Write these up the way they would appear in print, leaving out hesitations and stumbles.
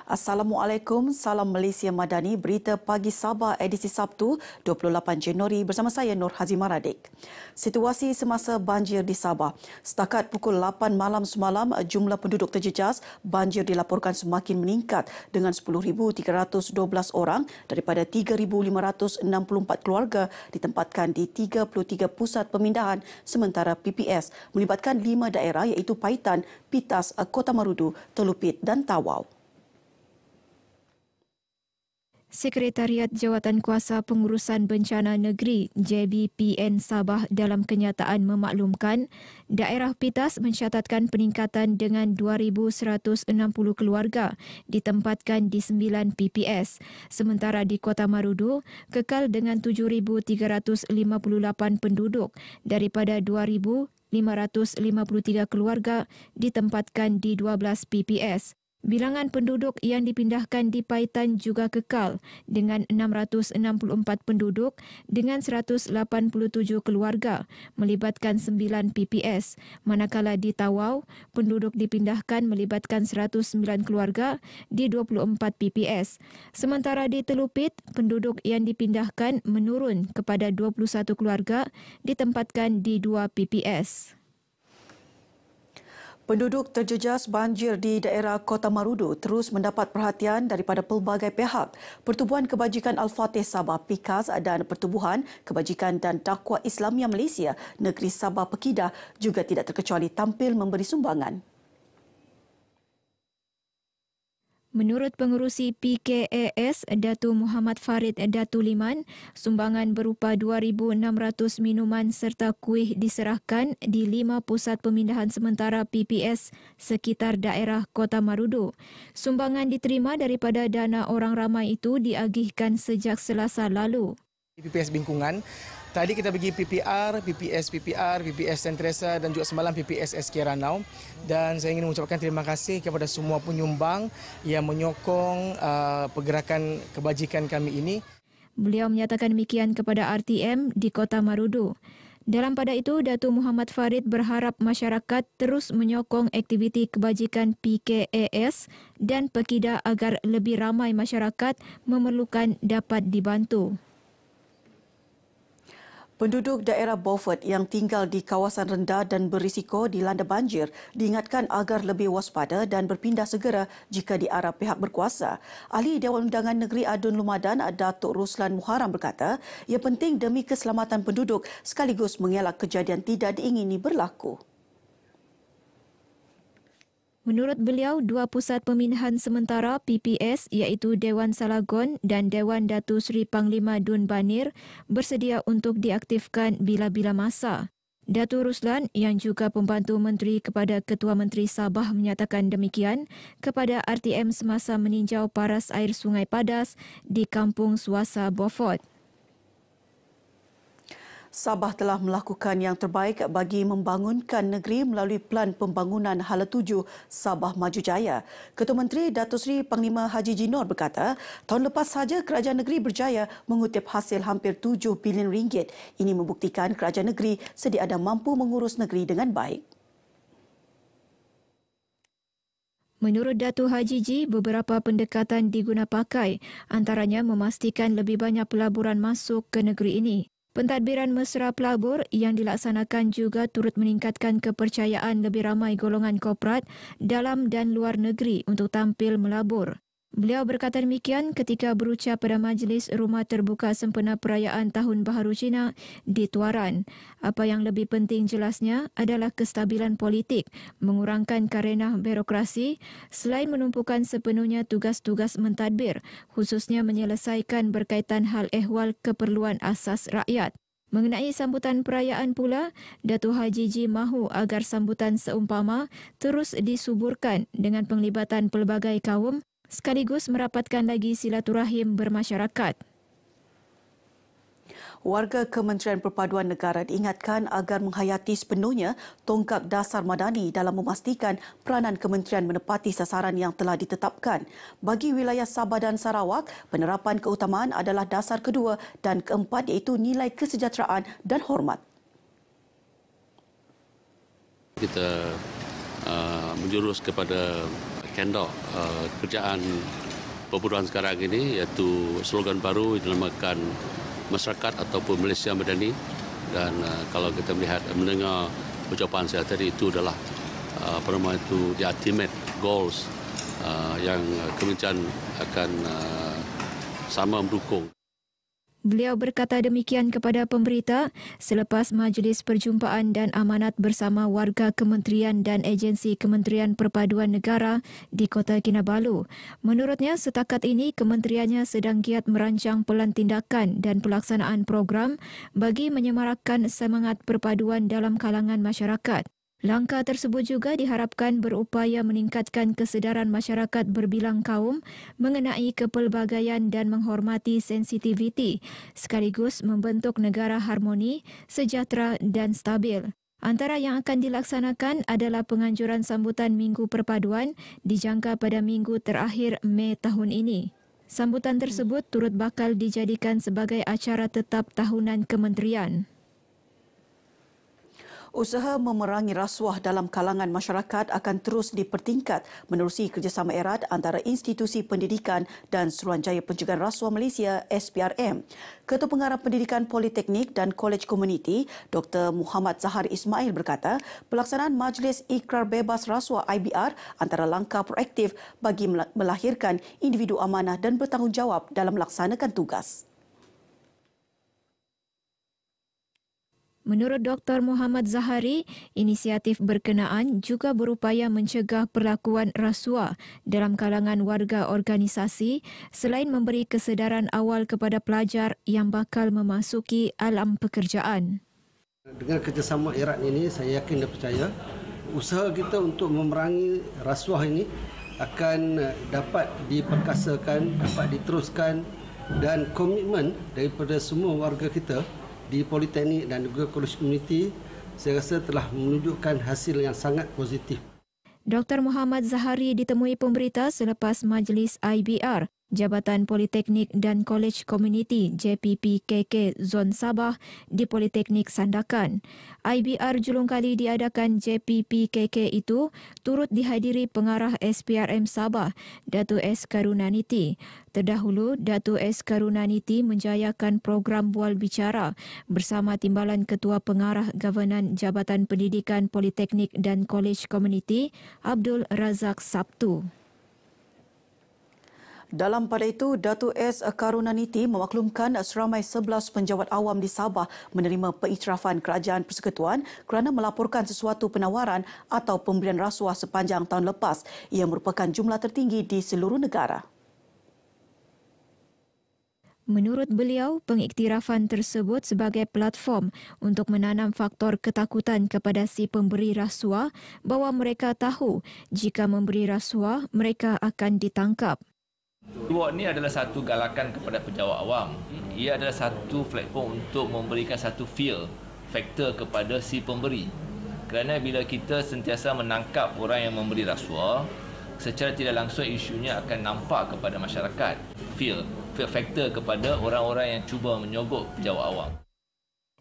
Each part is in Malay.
Assalamualaikum, salam Malaysia Madani, berita pagi Sabah edisi Sabtu 28 Januari bersama saya Nur Hazimah Radik. Situasi semasa banjir di Sabah. Setakat pukul 8 malam semalam, jumlah penduduk terjejas banjir dilaporkan semakin meningkat dengan 10,312 orang daripada 3,564 keluarga ditempatkan di 33 pusat pemindahan sementara PPS melibatkan 5 daerah iaitu Paitan, Pitas, Kota Marudu, Telupit dan Tawau. Sekretariat Jawatankuasa Pengurusan Bencana Negeri JBPN Sabah dalam kenyataan memaklumkan daerah Pitas mencatatkan peningkatan dengan 2,160 keluarga ditempatkan di 9 PPS. Sementara di Kota Marudu kekal dengan 7,358 penduduk daripada 2,553 keluarga ditempatkan di 12 PPS. Bilangan penduduk yang dipindahkan di Paitan juga kekal dengan 664 penduduk dengan 187 keluarga melibatkan 9 PPS. Manakala di Tawau, penduduk dipindahkan melibatkan 109 keluarga di 24 PPS. Sementara di Telupit, penduduk yang dipindahkan menurun kepada 21 keluarga ditempatkan di 2 PPS. Penduduk terjejas banjir di daerah Kota Marudu terus mendapat perhatian daripada pelbagai pihak. Pertubuhan Kebajikan Al-Fatih Sabah PIKAS dan Pertubuhan Kebajikan dan Dakwah Islamiyah Malaysia Negeri Sabah Pekidah juga tidak terkecuali tampil memberi sumbangan. Menurut pengerusi PKAS Datu Muhammad Farid Datu Liman, sumbangan berupa 2,600 minuman serta kuih diserahkan di 5 pusat pemindahan sementara PPS sekitar daerah Kota Marudu. Sumbangan diterima daripada dana orang ramai itu diagihkan sejak Selasa lalu. PPS Bingkungan. Tadi kita bagi PPS Sentresa dan juga semalam PPS SK Ranau. Dan saya ingin mengucapkan terima kasih kepada semua penyumbang yang menyokong pergerakan kebajikan kami ini. Beliau menyatakan demikian kepada RTM di Kota Marudu. Dalam pada itu, Datuk Muhammad Farid berharap masyarakat terus menyokong aktiviti kebajikan PKAS dan Pekidah agar lebih ramai masyarakat memerlukan dapat dibantu. Penduduk daerah Beaufort yang tinggal di kawasan rendah dan berisiko dilanda banjir diingatkan agar lebih waspada dan berpindah segera jika diarah pihak berkuasa. Ahli Dewan Undangan Negeri Adun Lumadan, Datuk Ruslan Muharam berkata, ia penting demi keselamatan penduduk sekaligus mengelak kejadian tidak diingini berlaku. Menurut beliau, 2 pusat pemindahan sementara PPS iaitu Dewan Salagon dan Dewan Datu Seri Panglima Dun Banir bersedia untuk diaktifkan bila-bila masa. Datu Ruslan yang juga pembantu menteri kepada Ketua Menteri Sabah menyatakan demikian kepada RTM semasa meninjau paras air Sungai Padas di Kampung Suasa Beaufort. Sabah telah melakukan yang terbaik bagi membangunkan negeri melalui Pelan Pembangunan Hala 7 Sabah Maju Jaya. Ketua Menteri Datuk Seri Panglima Haji Jinor berkata, tahun lepas sahaja kerajaan negeri berjaya mengutip hasil hampir 7 bilion ringgit. Ini membuktikan kerajaan negeri sedia ada mampu mengurus negeri dengan baik. Menurut Datuk Haji Ji, beberapa pendekatan digunapakai, antaranya memastikan lebih banyak pelaburan masuk ke negeri ini. Pentadbiran mesra pelabur yang dilaksanakan juga turut meningkatkan kepercayaan lebih ramai golongan korporat dalam dan luar negeri untuk tampil melabur. Beliau berkata demikian ketika berucap pada Majlis Rumah Terbuka Sempena Perayaan Tahun Baharu Cina di Tuaran. Apa yang lebih penting jelasnya adalah kestabilan politik, mengurangkan karenah birokrasi selain menumpukan sepenuhnya tugas-tugas mentadbir, khususnya menyelesaikan berkaitan hal ehwal keperluan asas rakyat. Mengenai sambutan perayaan pula, Datuk Haji Ji mahu agar sambutan seumpama terus disuburkan dengan penglibatan pelbagai kaum sekaligus merapatkan lagi silaturahim bermasyarakat. Warga Kementerian Perpaduan Negara diingatkan agar menghayati sepenuhnya tongkak dasar madani dalam memastikan peranan kementerian menepati sasaran yang telah ditetapkan. Bagi wilayah Sabah dan Sarawak, penerapan keutamaan adalah dasar kedua dan keempat iaitu nilai kesejahteraan dan hormat. Kita menjurus kepada kendok kerjaan perburuan sekarang ini, iaitu slogan baru yang dinamakan masyarakat ataupun Malaysia Madani. Dan kalau kita mendengar ucapan saya tadi, itu adalah the ultimate goals yang kementerian akan sama mendukung. Beliau berkata demikian kepada pemberita selepas Majlis Perjumpaan dan Amanat bersama warga kementerian dan agensi Kementerian Perpaduan Negara di Kota Kinabalu. Menurutnya, setakat ini kementeriannya sedang giat merancang pelan tindakan dan pelaksanaan program bagi menyemarakkan semangat perpaduan dalam kalangan masyarakat. Langkah tersebut juga diharapkan berupaya meningkatkan kesedaran masyarakat berbilang kaum mengenai kepelbagaian dan menghormati sensitiviti, sekaligus membentuk negara harmoni, sejahtera dan stabil. Antara yang akan dilaksanakan adalah penganjuran sambutan Minggu Perpaduan dijangka pada minggu terakhir Mei tahun ini. Sambutan tersebut turut bakal dijadikan sebagai acara tetap tahunan kementerian. Usaha memerangi rasuah dalam kalangan masyarakat akan terus dipertingkat menerusi kerjasama erat antara Institusi Pendidikan dan Suruhanjaya Pencegahan Rasuah Malaysia SPRM. Ketua Pengarah Pendidikan Politeknik dan Kolej Komuniti, Dr. Muhammad Zahari Ismail berkata, pelaksanaan Majlis Ikrar Bebas Rasuah IBR antara langkah proaktif bagi melahirkan individu amanah dan bertanggungjawab dalam melaksanakan tugas. Menurut Dr. Muhammad Zahari, inisiatif berkenaan juga berupaya mencegah perlakuan rasuah dalam kalangan warga organisasi selain memberi kesedaran awal kepada pelajar yang bakal memasuki alam pekerjaan. Dengan kerjasama erat ini, saya yakin dan percaya usaha kita untuk memerangi rasuah ini akan dapat diperkasakan, dapat diteruskan, dan komitmen daripada semua warga kita di Politeknik dan juga Kolej Komuniti, saya rasa telah menunjukkan hasil yang sangat positif. Dr. Muhammad Zahari ditemui pemberita selepas Majlis IBR Jabatan Politeknik dan Kolej Komuniti JPPKK Zon Sabah di Politeknik Sandakan. IBR julung kali diadakan JPPKK itu turut dihadiri pengarah SPRM Sabah, Datuk S. Karunaniti. Terdahulu, Datuk S. Karunaniti menjayakan program Bual Bicara bersama Timbalan Ketua Pengarah Gavernan Jabatan Pendidikan Politeknik dan Kolej Komuniti, Abdul Razak Sabtu. Dalam pada itu, Datuk S. Karunaniti memaklumkan seramai 11 penjawat awam di Sabah menerima pengiktirafan Kerajaan Persekutuan kerana melaporkan sesuatu penawaran atau pemberian rasuah sepanjang tahun lepas. Ia merupakan jumlah tertinggi di seluruh negara. Menurut beliau, pengiktirafan tersebut sebagai platform untuk menanam faktor ketakutan kepada si pemberi rasuah bahawa mereka tahu jika memberi rasuah, mereka akan ditangkap. Reward ni adalah satu galakan kepada penjawat awam. Ia adalah satu platform untuk memberikan satu feel faktor kepada si pemberi. Kerana bila kita sentiasa menangkap orang yang memberi rasuah, secara tidak langsung isunya akan nampak kepada masyarakat. Feel faktor kepada orang-orang yang cuba menyogok penjawat awam.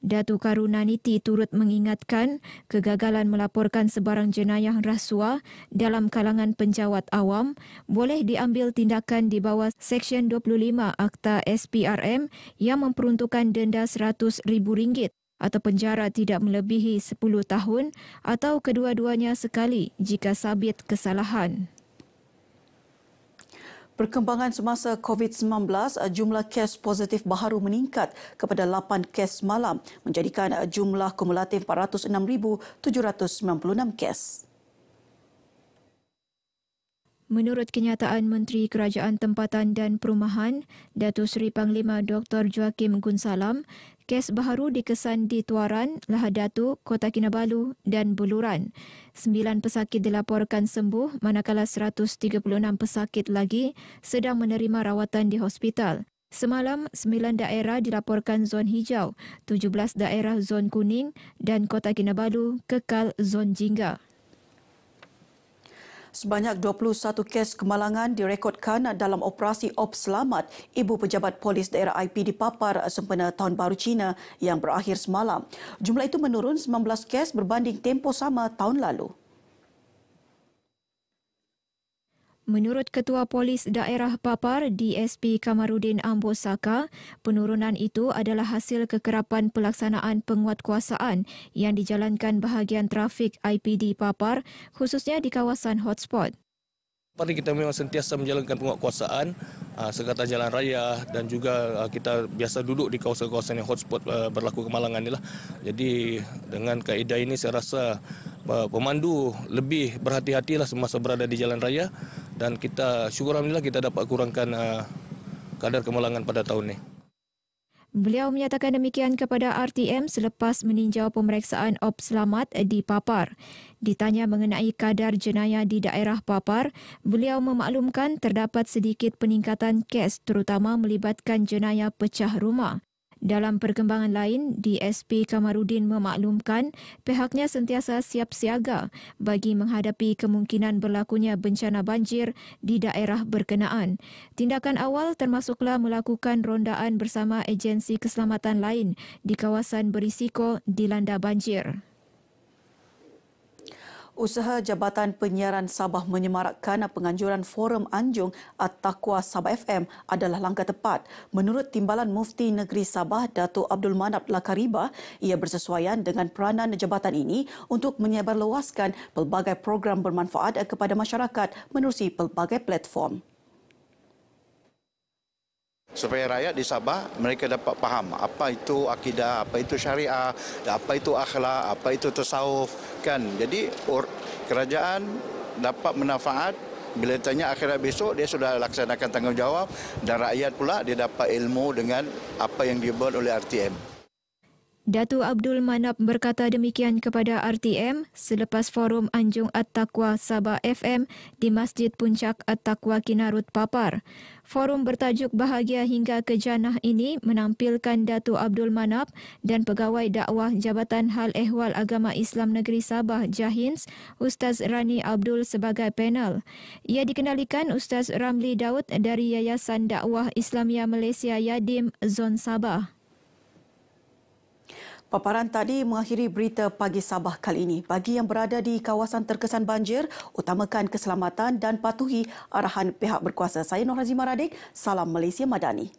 Datuk Karunaniti turut mengingatkan kegagalan melaporkan sebarang jenayah rasuah dalam kalangan penjawat awam boleh diambil tindakan di bawah Seksyen 25 Akta SPRM yang memperuntukkan denda RM100,000 atau penjara tidak melebihi 10 tahun atau kedua-duanya sekali jika sabit kesalahan. Perkembangan semasa COVID-19, jumlah kes positif baharu meningkat kepada 8 kes semalam, menjadikan jumlah kumulatif 406,796 kes. Menurut kenyataan Menteri Kerajaan Tempatan dan Perumahan, Datuk Seri Panglima Dr. Joaquim Gunsalam, kes baharu dikesan di Tuaran, Lahad Datu, Kota Kinabalu dan Buluran. 9 pesakit dilaporkan sembuh manakala 136 pesakit lagi sedang menerima rawatan di hospital. Semalam, 9 daerah dilaporkan zon hijau, 17 daerah zon kuning dan Kota Kinabalu kekal zon jingga. Sebanyak 21 kes kemalangan direkodkan dalam operasi Ops Selamat Ibu Pejabat Polis Daerah IP dipapar sempena Tahun Baru Cina yang berakhir semalam. Jumlah itu menurun 19 kes berbanding tempoh sama tahun lalu. Menurut Ketua Polis Daerah Papar DSP Kamarudin Ambosaka, penurunan itu adalah hasil kekerapan pelaksanaan penguatkuasaan yang dijalankan bahagian trafik IPD Papar khususnya di kawasan hotspot. Mari kita memang sentiasa menjalankan penguatkuasaan sekatan jalan raya dan juga kita biasa duduk di kawasan-kawasan yang hotspot berlaku kemalangan inilah. Jadi dengan kaedah ini saya rasa pemandu lebih berhati-hatilah semasa berada di jalan raya dan kita syukur alhamdulillah kita dapat kurangkan kadar kemalangan pada tahun ini. Beliau menyatakan demikian kepada RTM selepas meninjau pemeriksaan op selamat di Papar. Ditanya mengenai kadar jenayah di daerah Papar, beliau memaklumkan terdapat sedikit peningkatan kes terutama melibatkan jenayah pecah rumah. Dalam perkembangan lain, DSP Kamarudin memaklumkan pihaknya sentiasa siap siaga bagi menghadapi kemungkinan berlakunya bencana banjir di daerah berkenaan. Tindakan awal termasuklah melakukan rondaan bersama agensi keselamatan lain di kawasan berisiko dilanda banjir. Usaha Jabatan Penyiaran Sabah menyemarakkan penganjuran Forum Anjung At-Taqwa Sabah FM adalah langkah tepat. Menurut Timbalan Mufti Negeri Sabah, Datuk Abdul Manap Lakariba, ia bersesuaian dengan peranan jabatan ini untuk menyebarluaskan pelbagai program bermanfaat kepada masyarakat menerusi pelbagai platform. Supaya rakyat di Sabah mereka dapat faham apa itu akidah, apa itu syariah, apa itu akhlak, apa itu tasawuf kan. Jadi kerajaan dapat manfaat bila tanya akhirat besok dia sudah laksanakan tanggungjawab dan rakyat pula dia dapat ilmu dengan apa yang dibuat oleh RTM. Datuk Abdul Manap berkata demikian kepada RTM selepas Forum Anjung At-Taqwa Sabah FM di Masjid Puncak At-Taqwa Kinarut Papar. Forum bertajuk Bahagia Hingga ke Jannah ini menampilkan Datuk Abdul Manap dan Pegawai Dakwah Jabatan Hal Ehwal Agama Islam Negeri Sabah Jahins, Ustaz Rani Abdul sebagai panel. Ia dikendalikan Ustaz Ramli Daud dari Yayasan Dakwah Islamia Malaysia Yadim Zon Sabah. Paparan tadi mengakhiri berita pagi Sabah kali ini. Bagi yang berada di kawasan terkesan banjir, utamakan keselamatan dan patuhi arahan pihak berkuasa. Saya Nur Hazimah Radik, salam Malaysia Madani.